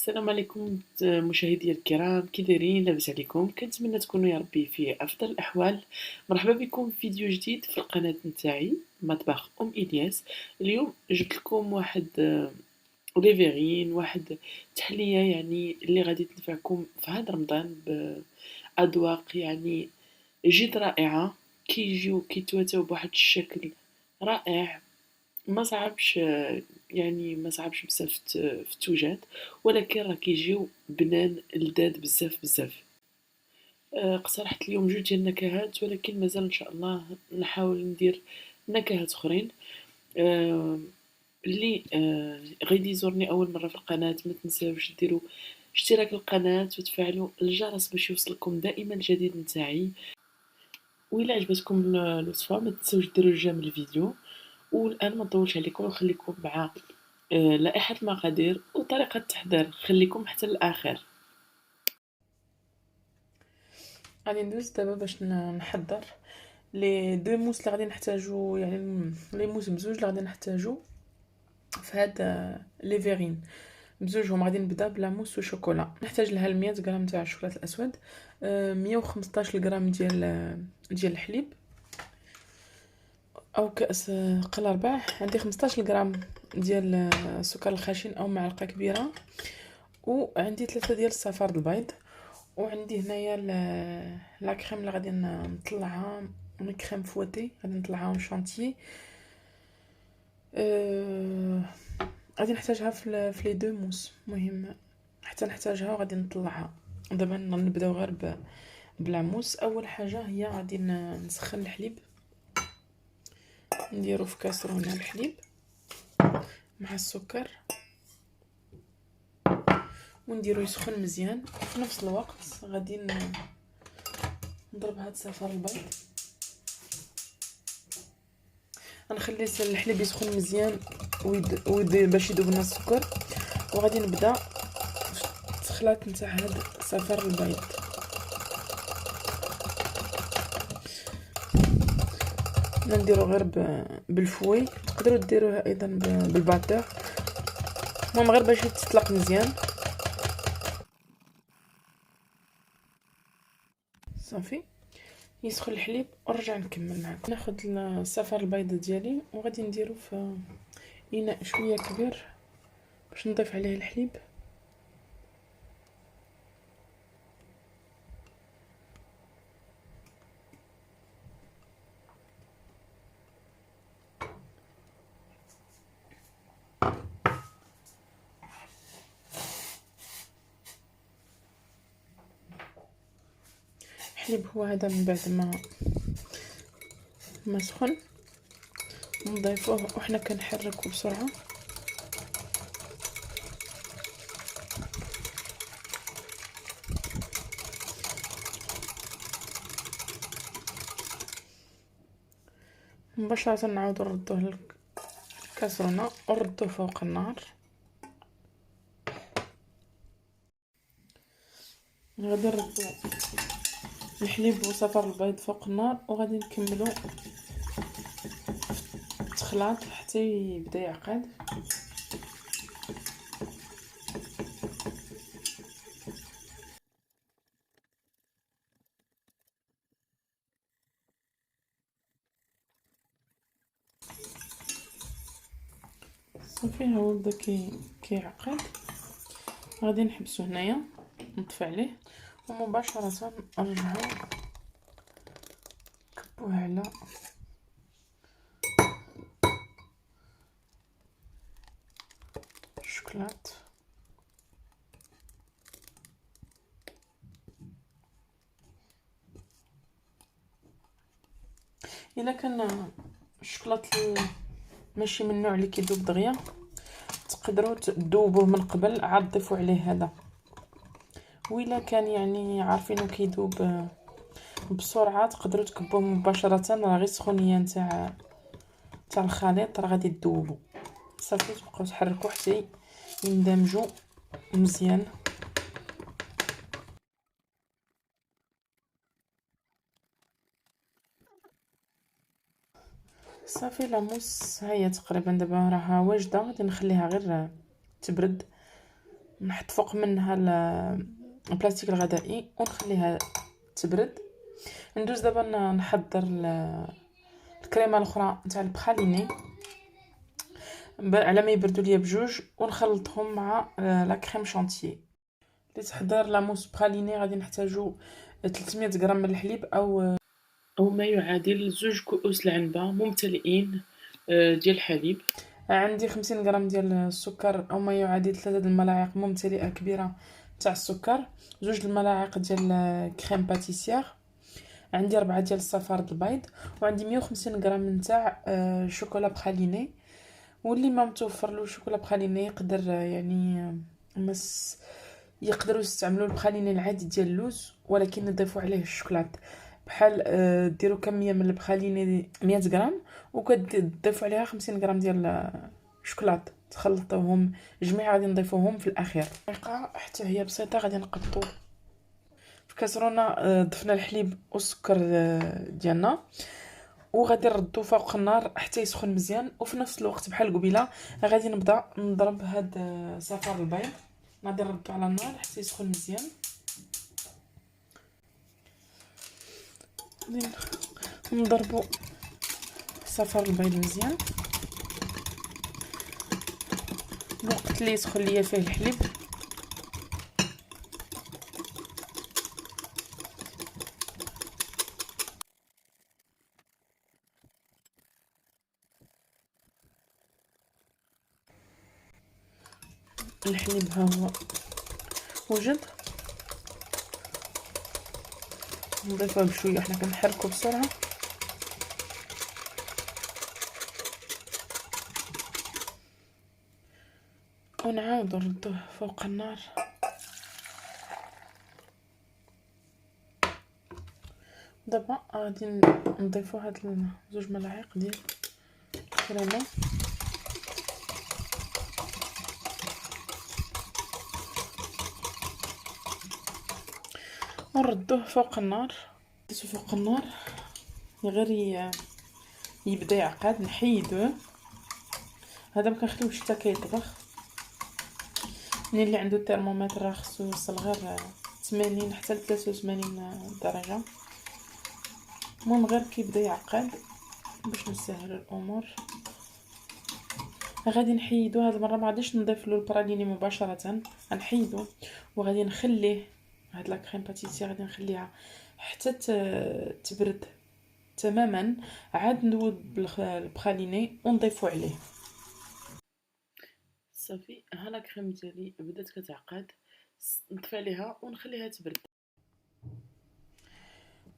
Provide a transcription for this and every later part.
السلام عليكم مشاهدي الكرام، كي دايرين؟ لاباس عليكم؟ كنتمنى تكونوا يا ربي في افضل الاحوال. مرحبا بكم في فيديو جديد في القناه نتاعي مطبخ الياس. اليوم جبت لكم واحد ريفيرين، واحد تحليه يعني اللي غادي تنفعكم في هذا رمضان باذواق يعني جد رائعه، كيجيو كيتواتاو بواحد الشكل رائع. ما صعبش، يعني ما صعبش بزاف في التوجد، ولكن راه كيجيو بنان لذاذ بزاف بزاف. اقترحت اليوم جوج ديال النكهات، ولكن مازال ان شاء الله نحاول ندير نكهات اخرين. آه، اللي غادي يزورني اول مره في القناه، ما تنساوش ديروا اشتراك القناه وتفعلوا الجرس باش يوصلكم دائما الجديد نتاعي. وإلا عجبتكم الوصفه ما تنساوش ديروا جيم الفيديو. والان ما نطولش عليكم ونخليكم مع لائحة المقادير وطريقة التحضير، خليكم حتى الآخر. غادي ندوز دابا باش نحضر لي دو موس اللي غادي نحتاجو، يعني لي موس بزوج اللي غادي نحتاجو في هاد لي فيغين بزوجهم. غادي نبدا بلا موس وشوكولا. نحتاج لها 100 غرام تاع الشوكولاته الاسود، 115 غرام ديال الحليب او كاس قل ربع. عندي 15 غرام ديال السكر الخشن او معلقه كبيره، وعندي 3 ديال الصفار البيض، وعندي هنايا لا كريم اللي غادي نطلعها من كريم فوتي، غادي نطلعها اون شانتيي. غادي نحتاجها في لي دو موس، مهم حتى نحتاجها وغادي نطلعها. دابا نبداو غير بلا موس. اول حاجه هي غادي نسخن الحليب، نديرو في كاسرونه الحليب مع السكر ونديرو يسخن مزيان. في نفس الوقت غادي نضرب هاد الصفار البيض، غنخلي الحليب يسخن مزيان باش يذوب لنا السكر، وغادي نبدا في الخلاط نتاع هاد صفار البيض. نديرو غير بالفوي، تقدروا ديروها ايضا بالباتور، المهم غير باش يتطلق مزيان. صافي يسخن الحليب ونرجع نكمل معكم. ناخذ الصفار البيض ديالي وغادي نديرو في اناء شويه كبير باش نضيف عليه الحليب. الحليب هو هذا، من بعد ما سخن نضيفوه وحنا كنحركو بسرعه. مباشره نعاودو نردوه للكاسرونه ونردوه فوق النار. غادي نردو الحليب وصفار البيض فوق النار وغادي نكملو التخلاط حتى يبدا يعقد. صافي ها هو بدا كيعقد. غادي نحبسو هنايا، نطفي عليه ومباشره نرجعو نكبوه على الشوكولات. الا كان الشوكولات ماشي من النوع اللي كيذوب دغيا، تقدروا تذوبوه من قبل عاد تضيفوا عليه هذا. وإلا كان يعني عارفينه كيذوب بسرعه تقدروا تكبوه مباشره، راه غير السخونيه نتاع الخليط راه غادي تذوبوا. صافي تبقاو تحركوا حتى يندمجوا مزيان. صافي لاموس ها هي تقريبا دابا راها واجده. غادي نخليها غير تبرد نحط فوق منها البلاستيك الغذائي ونخليها تبرد. ندوز دابا نحضر الكريمه الاخرى نتاع البخاليني على ما يبردوا ليا بجوج، ونخلطهم مع لا كريم شانتيي. لتحضير لا موس بخاليني غادي نحتاجو 300 غرام من الحليب او ما يعادل 2 كؤوس العنبه ممتلئين ديال الحليب. عندي 50 غرام ديال السكر او ما يعادل 3 الملاعق ممتلئه كبيره تاع السكر، 2 الملاعق ديال كريم باتيسير، عندي 4 ديال الصفارد البيض، وعندي 150 غرام نتاع شوكولا بخاليني. واللي ما متوفر له شوكولا بخاليني يقدر يعني يقدروا يستعملوا البخاليني العادي ديال اللوز، ولكن نضيفوا عليه الشوكولات. بحال ديروا كميه من البخاليني 100 غرام وكتضيفوا عليها 50 غرام ديال الشوكولات، تخلطوهم جميع غادي نضيفوهم في الاخير. الطريقه حتى هي بسيطه، غادي نقبطوا في كاسرونه ضفنا الحليب والسكر ديالنا، وغادي نردو فوق النار حتى يسخن مزيان. وفي نفس الوقت بحال قبيله غادي نبدا نضرب هاد صفار البيض، غادي نردو على النار حتى يسخن مزيان. غادي نضربو صفار البيض مزيان الوقت اللي يسخن ليا فيه الحليب. الحليب ها هو وجد، نضيفوه بشويه، حنا كنحركو بسرعه. ونعاودو نردوه فوق النار. دابا غادي نضيفو هاد 2 ملاعق ديال الكريمه، ونردوه فوق النار. ديتو فوق النار غير يبدا يعقد، نحيدوه. هذا ما كنخليوش حتى كيطبخ. اللي عنده الترمومتر راه خصو يوصل غير 80 حتى ل 83 درجه. المهم غير كيبدا يعقد باش نسهل الامور. غادي نحيدو هاد المره، ما غاديش نضيف له البراليني مباشره، غنحيدو وغادي نخليه هاد لا كريم باتيسي غادي نخليها حتى تبرد تماما. عاد نذوب البخاليني ونضيفو عليه. صافي، ها لا كريم ديالي بدات كتعقد، نطفي عليها ونخليها تبرد.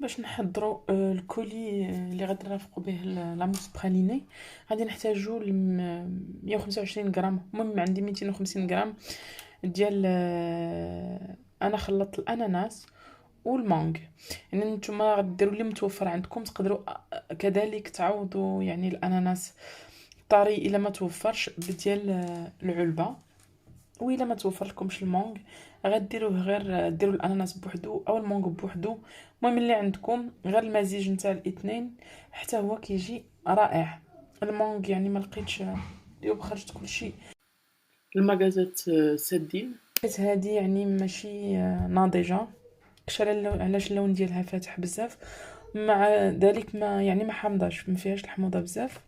باش نحضروا الكولي اللي غادي نرافقوا به لاموس بخاليني غادي نحتاجوا 125 غرام، المهم عندي 250 غرام ديال انا خلطت الاناناس والمانغ. يعني نتوما غديروا اللي متوفر عندكم، تقدروا كذلك تعوضوا يعني الاناناس طري الا ما توفرش بديال العلبه، وإلا ما توفر لكمش المونغ غديروه غير ديروا الاناناس بوحدو او المونغ بوحدو. المهم اللي عندكم غير المزيج نتاع الاثنين حتى هو كيجي رائع. المونغ يعني ما لقيتش اليوم خرجت كلشي المغازات سادين، حيت هذه يعني ماشي ناضجه، علاش اللون ديالها فاتح بزاف، مع ذلك ما يعني ما حامضاش، ما فيهاش الحموضه بزاف.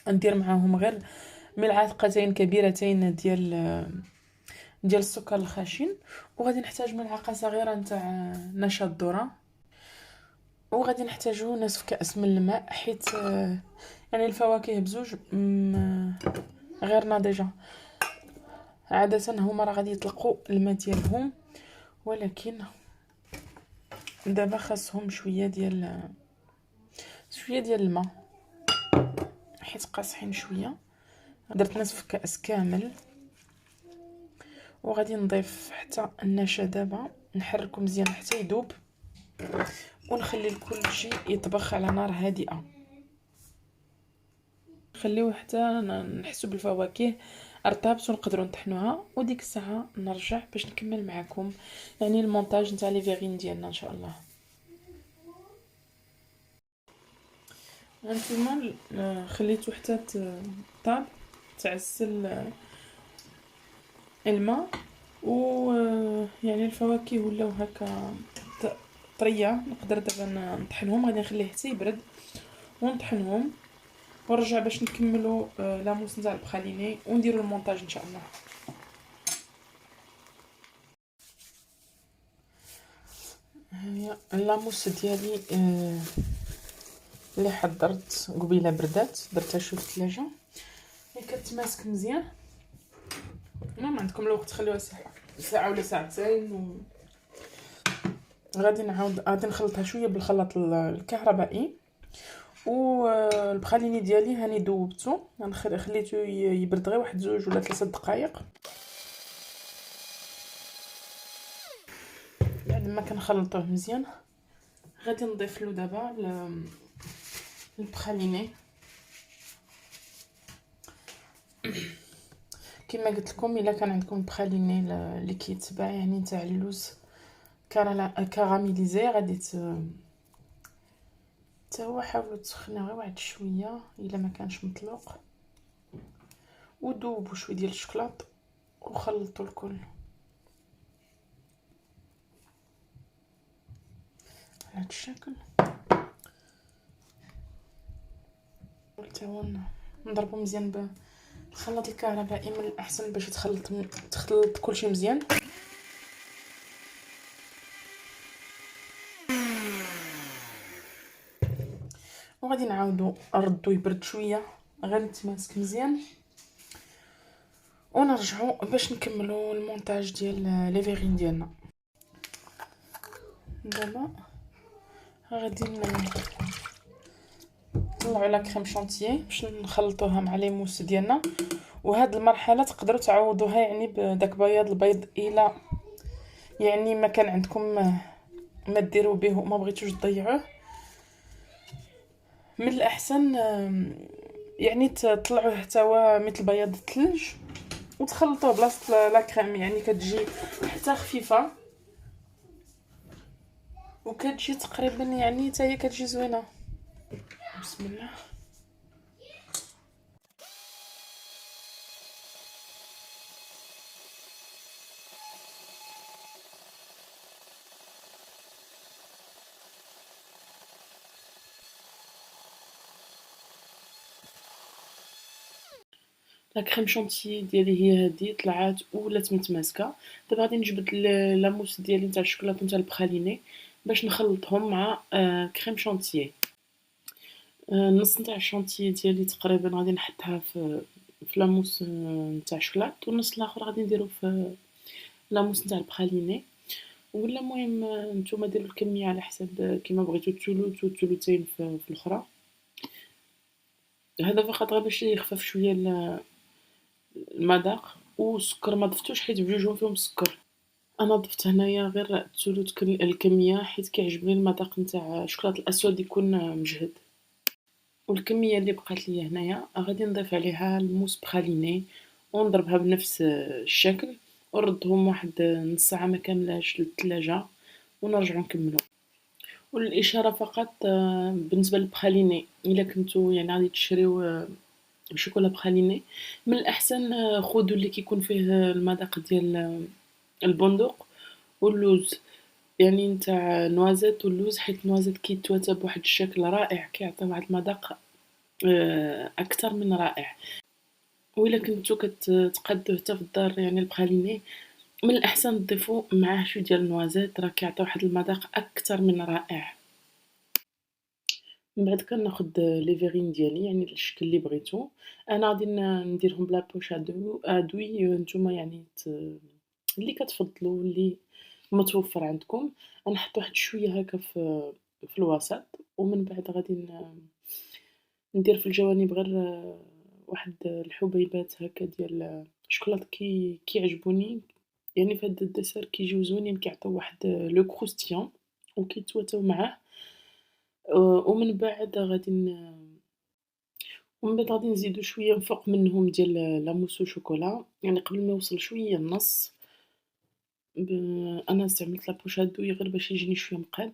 ندير معاهم غير ملعقتين كبيرتين ديال السكر الخشن، وغادي نحتاج ملعقه صغيره نتاع نشا الذره، وغادي نحتاجو نصف كاس من الماء، حيت يعني الفواكه بزوج غير ناضجه عاده هما راه غادي يطلقوا الماء ديالهم، ولكن دابا خاصهم شويه ديال الماء حيت قاصحين شويه. درت نصف كاس كامل، وغادي نضيف حتى النشا. دابا نحركو مزيان حتى يذوب، ونخلي كل شيء يطبخ على نار هادئه. نخليوه حتى نحسو بالفواكه ارطبت ونقدروا نطحنوها، وديك الساعه نرجع باش نكمل معكم يعني المونتاج نتاع لي فيغين ديالنا ان شاء الله. هانتوما خليتو حتى طاب تعسل الماء، و يعني الفواكه ولاو هكا طريه، نقدر دابا نطحنهم. غادي نخليه حتى يبرد ونطحنهم ونرجع باش نكملوا لاموس نتاع البخاليني ونديروا المونتاج ان شاء الله. هي اللاموس ديالي اللي حضرت قبيله بردات، درتها شويه في الثلاجه. هي كتماسك مزيان. المهم عندكم الوقت تخليوها ساعه ولا ساعتين غادي نخلطها شويه بالخلاط الكهربائي. والبخاليني ديالي هاني ذوبته، خليته يبرد غير واحد 2 ولا 3 دقائق. بعد ما كنخلطوه مزيان غادي نضيف له دابا البخاليني. كما قلت لكم الا كان عندكم بخاليني اللي كيتباع يعني تاع اللوز كاراميليزي، غادي حتى هو حاولوا تسخنوه غير واحد شويه الا ما كانش مطلوق، وذوبوا شويه ديال الشكلاط وخلطوا الكل على هذا الشكل. حتى هو نضربو مزيان بالخلاط الكهربائي، من الاحسن باش تخلط كلشي مزيان. وغادي نعاودو نردو يبرد شويه غير نتماسك مزيان ونرجعو باش نكملو المونتاج ديال لي فيغين ديالنا. دابا غادي نطلعو لا كريم شانتيي باش نخلطوها مع لي موس ديالنا. وهاد المرحله تقدروا تعوضوها يعني بداك بياض البيض الا يعني ما كان عندكم ما ديروا به وما بغيتوش تضيعوه. من الاحسن يعني تطلعوه حتى هو مثل بياض الثلج وتخلطوه بلاصه لا كريم، يعني كتجي حتى خفيفه وكتجي تقريبا يعني حتى هي كتجي زوينه. بسم الله. لا كريم شانتيي ديالي هي هادي طلعات ولات متماسكه. دابا غادي نجبد لاموس ديالي نتاع الشوكولاته نتاع البخاليني باش نخلطهم مع كريم شانتيي. النص نتاع الشانتيي ديالي تقريبا غادي نحطها في لاموس نتاع الشوكولات، والنص الاخر غادي نديرو في لاموس نتاع البخاليني. ولا المهم نتوما ديروا الكميه على حساب كيما بغيتو، الثلث والثلثين في الاخرى. هذا فقط غير باش يخفف شويه المذاق. والسكر ما ضفتوش حيت بجوجهم فيهم السكر. انا ضفت هنايا غير ثلث الكميه حيت كيعجبني المذاق نتاع الشوكولاط الاسود يكون مجهد. والكميه اللي بقات لي هنايا غادي نضيف عليها الموس بخاليني ونضربها بنفس الشكل ونردهم واحد نص ساعه ما كاملاش للثلاجه ونرجعو نكملو. والاشاره فقط بالنسبه للبخاليني، الا كنتو يعني غادي تشريو شوكولا بخاليني من الاحسن خذوا اللي كيكون فيه المذاق ديال البندق واللوز، يعني نتاع نوازيت واللوز، حيت النوازيت كيتواتى بواحد الشكل رائع، كيعطي واحد المذاق اكثر من رائع. وإلا كنتو كتقادوه حتى في الدار يعني البخاليني، من الاحسن تضيفوا معاه شويه ديال النوازيت، راه كيعطي واحد المذاق اكثر من رائع. من بعد كناخد لي فيغين ديالي يعني الشكل اللي بغيتو. انا غادي نديرهم بلا بوش ادوي، نتوما يعني اللي كتفضلوا اللي متوفر عندكم. غنحط واحد شويه هكا في الوسط، ومن بعد غادي ندير في الجوانب غير واحد الحبيبات هكا ديال الشوكولاط كيعجبوني يعني في هاد الدسر، كيجيو زوينين كيعطيو واحد لو كروستيون وكيتواتاو معاه. ومن بعد غادي نزيدو شويه من فوق منهم ديال لاموس وشوكولا، يعني قبل ما يوصل شويه النص. انا استعملت لابوش ادوي غير باش يجيني شويه مقاد.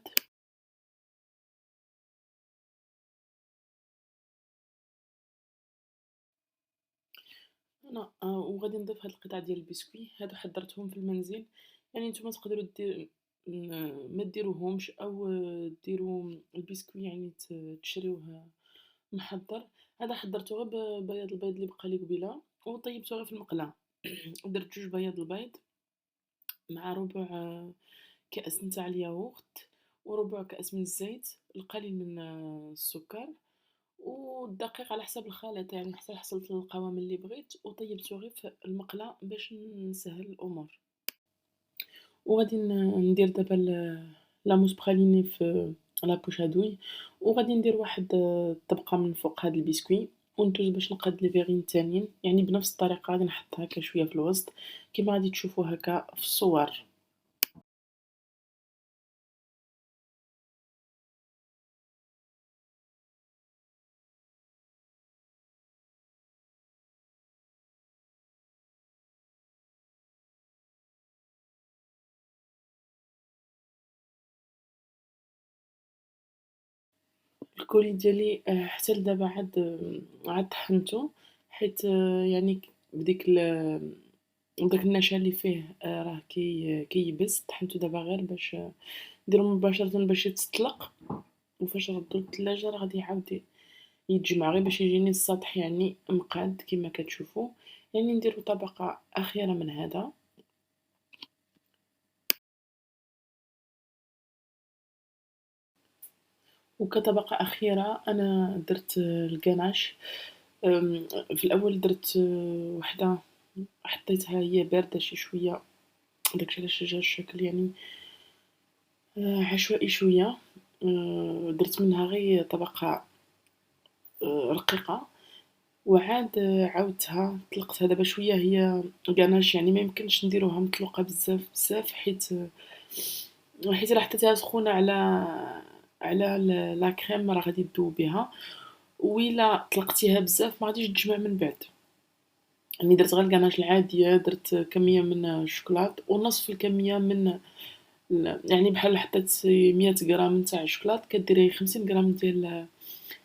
أنا وغادي نضيف هاد القطع ديال البسكوي هادو حضرتهم في المنزل، يعني نتوما تقدروا ما ديروهمش أو ديروا البسكوي يعني تشريوه محضّر. هذا حضّرته غير ببياض البيض اللي بقى لي قبيلة وطيّبته غير في المقلة. درت 2 بياض البيض مع ربع كأس نتاع الياغورت وربع كأس من الزيت، القليل من السكر والدقيق على حسب الخليط، يعني حتى حصلت القوام اللي بغيت وطيّبته غير في المقلة باش نسهّل الأمور. وغادي ندير دابا لاموس براليني في لابوش ادوي، وغادي ندير واحد طبقة من فوق هاد البسكوي، وندوز باش نقاد لي فيغين التانيين، يعني بنفس الطريقة غادي نحط هكا شوية في الوسط كيما غادي تشوفوا هكا في الصور. الكولي ديالي حتى لدابا عاد طحنتو حيت يعني بديك داك النشا اللي فيه راه كييبس، طحنتو دابا غير باش نديرو مباشرة باش يتسطلق، وفاش نردو للتلاجة راه غادي يعاود يتجمع غير باش يجيني السطح يعني مقاد كيما كتشوفوا، يعني نديرو طبقة أخيرة من هذا. وكطبقة أخيرة أنا درت الكناش. في الأول درت وحدة حطيتها هي باردة شي شوية، داكشي علاش جا الشكل يعني عشوائي شوية. درت منها غير طبقة رقيقة، وعاد عاودتها طلقتها دابا شوية هي كناش، يعني ميمكنش نديروها مطلوقة بزاف بزاف حيت إلا حطيتيها سخونة على لا كريم راه غادي تذوب بها، وإلا طلقتيها بزاف ما غاديش تجمع من بعد. يعني درت غير الكناش العادية، درت كمية من الشوكولات ونصف الكمية من يعني بحال حطيت 100 غرام نتاع الشوكولات كديري 50 غرام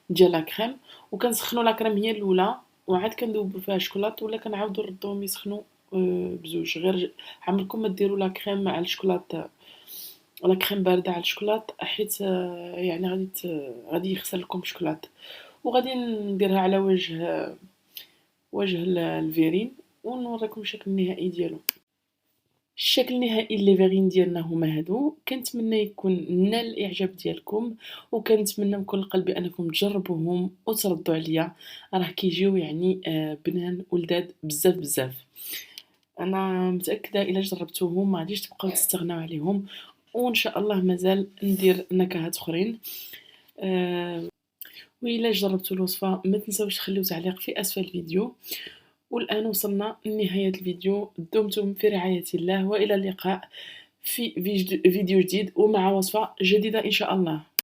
ديال لا كريم، وكنسخنو لا كريم هي الأولى وعاد كنذوبو فيها الشوكولات ولا كنعاودو نردوهم يسخنو بزوج. غير عمركم ما ديروا لا كريم مع الشوكولات، لا كريم باردة على الشوكولات حيت يعني غادي يخسر لكم الشوكولات. وغادي نديرها على وجه الفيرين ونوريكم الشكل النهائي ديالو. الشكل النهائي لي ديالنا هما هادو، كنتمنى يكون نال الإعجاب ديالكم، وكنتمنى من كل قلبي أنكم تجربوهم وتردوا عليا، راه كيجيو يعني بنان ولذاذ بزاف بزاف. أنا متأكدة إلا جربتوهم ما غاديش تبقاو تستغناو عليهم، وإن شاء الله مازال ندير نكهات أخرين. وإلا جربتوا الوصفة ما تنساوش تخليو تعليق في أسفل الفيديو. والآن وصلنا لنهاية الفيديو، دمتم في رعاية الله وإلى اللقاء في فيديو جديد ومع وصفة جديدة إن شاء الله.